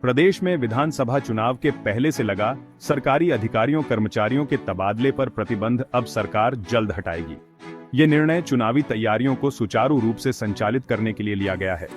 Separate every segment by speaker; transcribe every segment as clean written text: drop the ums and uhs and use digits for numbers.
Speaker 1: प्रदेश में विधानसभा चुनाव के पहले से लगा सरकारी अधिकारियों कर्मचारियों के तबादले पर प्रतिबंध अब सरकार जल्द हटाएगी। ये निर्णय चुनावी तैयारियों को सुचारू रूप से संचालित करने के लिए लिया गया है।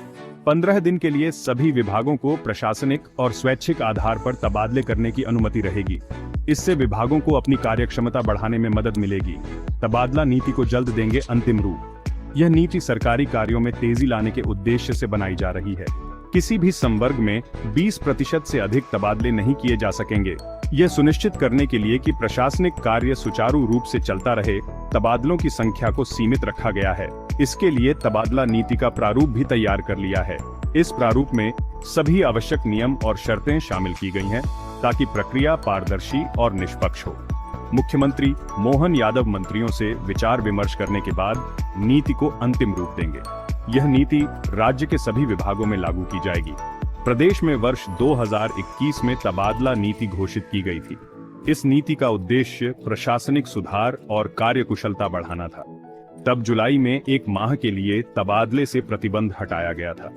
Speaker 1: 15 दिन के लिए सभी विभागों को प्रशासनिक और स्वैच्छिक आधार पर तबादले करने की अनुमति रहेगी। इससे विभागों को अपनी कार्यक्षमता बढ़ाने में मदद मिलेगी। तबादला नीति को जल्द देंगे अंतिम रूप। यह नीति सरकारी कार्यों में तेजी लाने के उद्देश्य से बनाई जा रही है। किसी भी संवर्ग में 20% से अधिक तबादले नहीं किए जा सकेंगे। यह सुनिश्चित करने के लिए कि प्रशासनिक कार्य सुचारू रूप से चलता रहे, तबादलों की संख्या को सीमित रखा गया है। इसके लिए तबादला नीति का प्रारूप भी तैयार कर लिया है। इस प्रारूप में सभी आवश्यक नियम और शर्तें शामिल की गई हैं, ताकि प्रक्रिया पारदर्शी और निष्पक्ष हो। मुख्यमंत्री मोहन यादव मंत्रियों से विचार विमर्श करने के बाद नीति को अंतिम रूप देंगे। यह नीति राज्य के सभी विभागों में लागू की जाएगी। प्रदेश में वर्ष 2021 में तबादला नीति घोषित की गई थी। इस नीति का उद्देश्य प्रशासनिक सुधार और कार्यकुशलता बढ़ाना था। तब जुलाई में एक माह के लिए तबादले से प्रतिबंध हटाया गया था।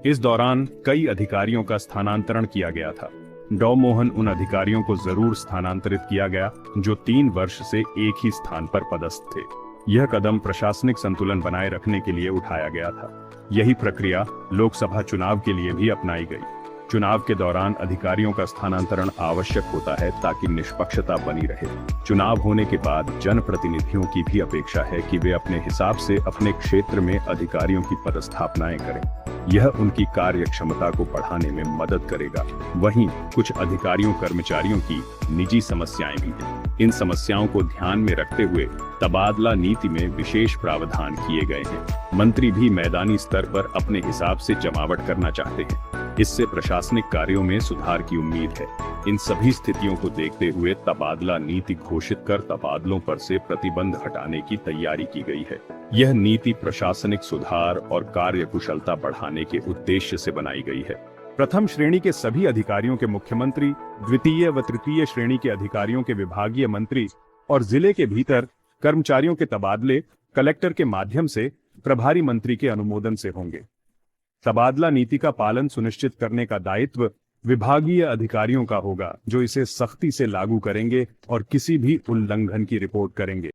Speaker 1: इस दौरान कई अधिकारियों का स्थानांतरण किया गया था। डॉ मोहन उन अधिकारियों को जरूर स्थानांतरित किया गया जो 3 वर्ष से एक ही स्थान पर पदस्थ थे। यह कदम प्रशासनिक संतुलन बनाए रखने के लिए उठाया गया था। यही प्रक्रिया लोकसभा चुनाव के लिए भी अपनाई गई। चुनाव के दौरान अधिकारियों का स्थानांतरण आवश्यक होता है ताकि निष्पक्षता बनी रहे। चुनाव होने के बाद जनप्रतिनिधियों की भी अपेक्षा है कि वे अपने हिसाब से अपने क्षेत्र में अधिकारियों की पदस्थापनाएं करें। यह उनकी कार्य क्षमता को बढ़ाने में मदद करेगा। वहीं कुछ अधिकारियों कर्मचारियों की निजी समस्याएं भी हैं। इन समस्याओं को ध्यान में रखते हुए तबादला नीति में विशेष प्रावधान किए गए हैं। मंत्री भी मैदानी स्तर पर अपने हिसाब से जमावट करना चाहते हैं। इससे प्रशासनिक कार्यों में सुधार की उम्मीद है। इन सभी स्थितियों को देखते हुए तबादला नीति घोषित कर तबादलों पर से प्रतिबंध हटाने की तैयारी की गई है। यह नीति प्रशासनिक सुधार और कार्यकुशलता बढ़ाने के उद्देश्य से बनाई गई है। प्रथम श्रेणी के सभी अधिकारियों के मुख्यमंत्री, द्वितीय व तृतीय श्रेणी के अधिकारियों के विभागीय मंत्री और जिले के भीतर कर्मचारियों के तबादले कलेक्टर के माध्यम से प्रभारी मंत्री के अनुमोदन से होंगे। तबादला नीति का पालन सुनिश्चित करने का दायित्व विभागीय अधिकारियों का होगा, जो इसे सख्ती से लागू करेंगे और किसी भी उल्लंघन की रिपोर्ट करेंगे।